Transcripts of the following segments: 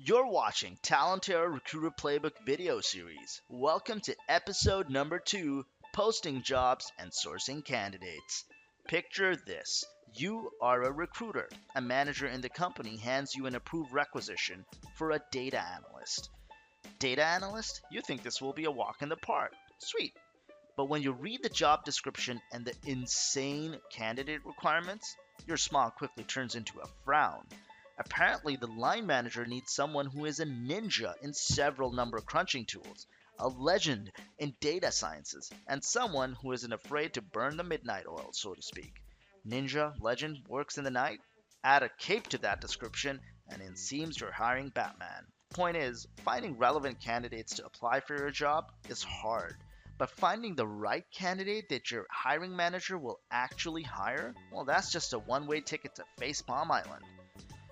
You're watching Talentera Recruiter Playbook video series. Welcome to episode number 2, Posting Jobs and Sourcing Candidates. Picture this. You are a recruiter. A manager in the company hands you an approved requisition for a data analyst. Data analyst? You think this will be a walk in the park. Sweet. But when you read the job description and the insane candidate requirements, your smile quickly turns into a frown. Apparently, the line manager needs someone who is a ninja in several number crunching tools, a legend in data sciences, and someone who isn't afraid to burn the midnight oil, so to speak. Ninja, legend, works in the night? Add a cape to that description, and it seems you're hiring Batman. Point is, finding relevant candidates to apply for your job is hard. But finding the right candidate that your hiring manager will actually hire, well, that's just a one way ticket to Facepalm Island.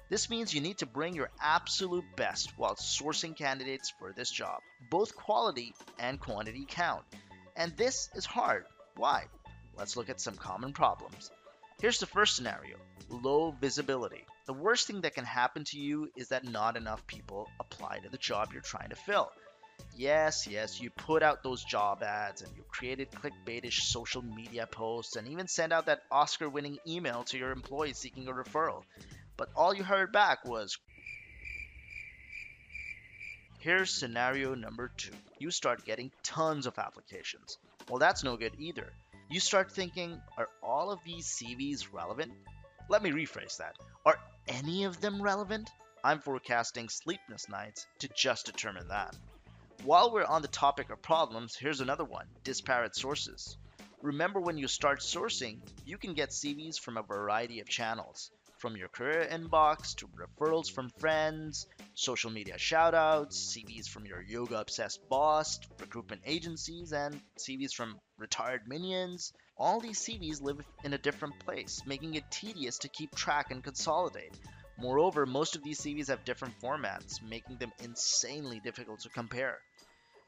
This means you need to bring your absolute best while sourcing candidates for this job. Both quality and quantity count. And this is hard. Why? Let's look at some common problems. Here's the first scenario: low visibility. The worst thing that can happen to you is that not enough people apply to the job you're trying to fill. Yes, you put out those job ads and you created clickbaitish social media posts and even sent out that Oscar winning email to your employees seeking a referral. But all you heard back was, here's scenario number 2. You start getting tons of applications. Well, that's no good either. You start thinking, are all of these CVs relevant? Let me rephrase that. Are any of them relevant? I'm forecasting sleepless nights to just determine that. While we're on the topic of problems, here's another one: disparate sources. Remember, when you start sourcing, you can get CVs from a variety of channels, from your career inbox to referrals from friends, social media shoutouts, CVs from your yoga obsessed boss, recruitment agencies, and CVs from retired minions. All these CVs live in a different place, making it tedious to keep track and consolidate. Moreover, most of these CVs have different formats, making them insanely difficult to compare.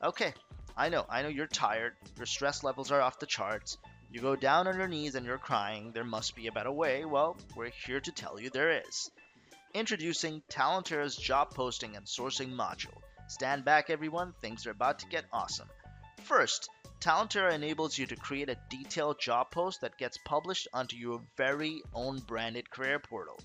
Okay, I know you're tired, your stress levels are off the charts, you go down on your knees and you're crying, there must be a better way. Well, we're here to tell you there is. Introducing Talentera's job posting and sourcing module. Stand back everyone, things are about to get awesome. First, Talentera enables you to create a detailed job post that gets published onto your very own branded career portal.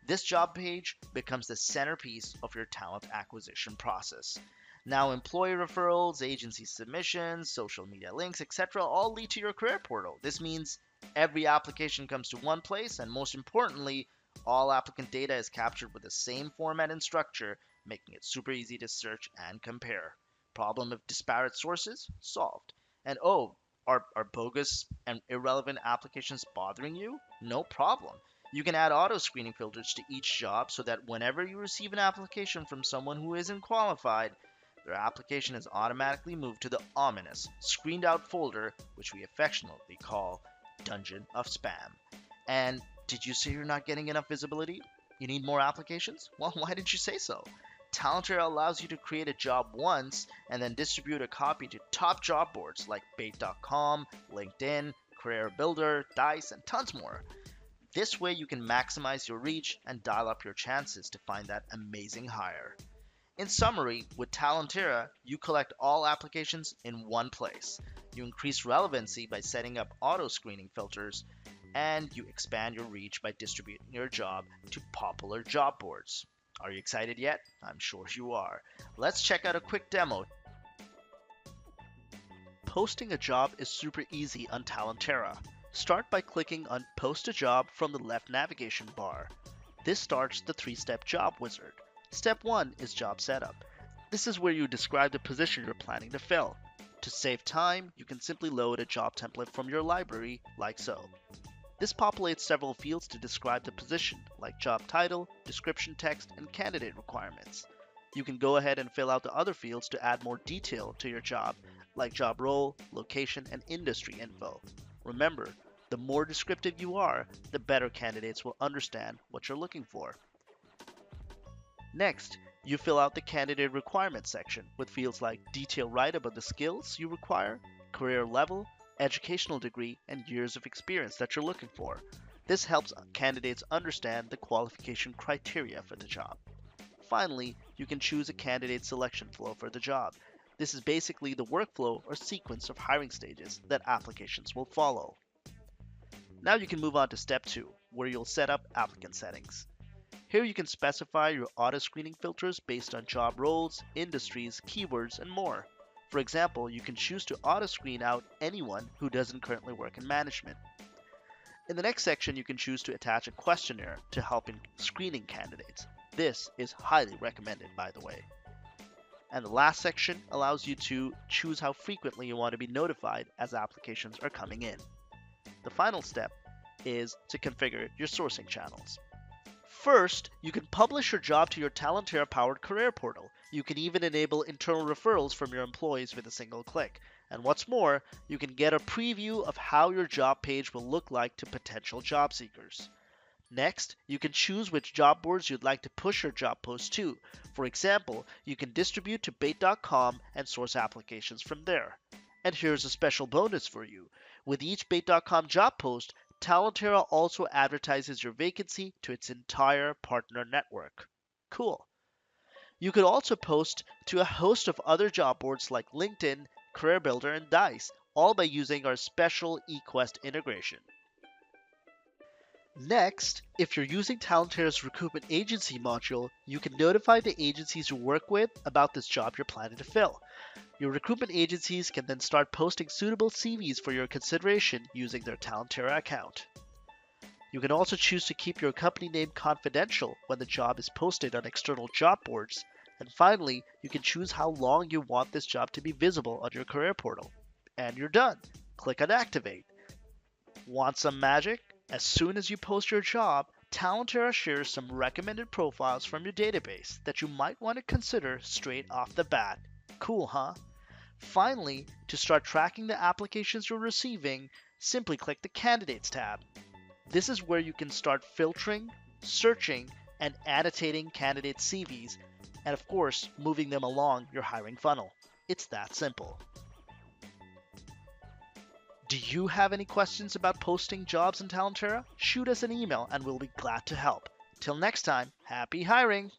This job page becomes the centerpiece of your talent acquisition process. Now, employee referrals, agency submissions, social media links, etc. all lead to your career portal. This means every application comes to one place, and most importantly, all applicant data is captured with the same format and structure, making it super easy to search and compare. Problem of disparate sources? Solved. And oh, are bogus and irrelevant applications bothering you? No problem. You can add auto screening filters to each job so that whenever you receive an application from someone who isn't qualified, their application is automatically moved to the ominous, screened out folder, which we affectionately call Dungeon of Spam. And did you say you're not getting enough visibility? You need more applications? Well, why didn't you say so? Talentera allows you to create a job once and then distribute a copy to top job boards like Bait.com, LinkedIn, Career Builder, Dice, and tons more. This way you can maximize your reach and dial up your chances to find that amazing hire. In summary, with Talentera, you collect all applications in one place. You increase relevancy by setting up auto screening filters, and you expand your reach by distributing your job to popular job boards. Are you excited yet? I'm sure you are. Let's check out a quick demo. Posting a job is super easy on Talentera. Start by clicking on Post a Job from the left navigation bar. This starts the 3-step job wizard. Step 1 is job setup. This is where you describe the position you're planning to fill. To save time, you can simply load a job template from your library, like so. This populates several fields to describe the position, like job title, description text, and candidate requirements. You can go ahead and fill out the other fields to add more detail to your job, like job role, location, and industry info. Remember, the more descriptive you are, the better candidates will understand what you're looking for. Next, you fill out the candidate requirements section with fields like detail right about the skills you require, career level, educational degree, and years of experience that you're looking for. This helps candidates understand the qualification criteria for the job. Finally, you can choose a candidate selection flow for the job. This is basically the workflow or sequence of hiring stages that applications will follow. Now you can move on to step 2, where you'll set up applicant settings. Here you can specify your auto screening filters based on job roles, industries, keywords, and more. For example, you can choose to auto screen out anyone who doesn't currently work in management. In the next section, you can choose to attach a questionnaire to help in screening candidates. This is highly recommended, by the way. And the last section allows you to choose how frequently you want to be notified as applications are coming in. The final step is to configure your sourcing channels. First, you can publish your job to your Talentera powered career portal. You can even enable internal referrals from your employees with a single click. And what's more, you can get a preview of how your job page will look like to potential job seekers. Next, you can choose which job boards you'd like to push your job post to. For example, you can distribute to bait.com and source applications from there. And here's a special bonus for you. With each bait.com job post, Talentera also advertises your vacancy to its entire partner network. Cool. You could also post to a host of other job boards like LinkedIn, CareerBuilder, and Dice, all by using our special eQuest integration. Next, if you're using Talentera's recruitment agency module, you can notify the agencies you work with about this job you're planning to fill. Your recruitment agencies can then start posting suitable CVs for your consideration using their Talentera account. You can also choose to keep your company name confidential when the job is posted on external job boards. And finally, you can choose how long you want this job to be visible on your career portal. And you're done. Click on Activate. Want some magic? As soon as you post your job, Talentera shares some recommended profiles from your database that you might want to consider straight off the bat. Cool, huh? Finally, to start tracking the applications you're receiving, simply click the Candidates tab. This is where you can start filtering, searching, and annotating candidate CVs, and of course, moving them along your hiring funnel. It's that simple. Do you have any questions about posting jobs in Talentera? Shoot us an email and we'll be glad to help. Till next time, happy hiring!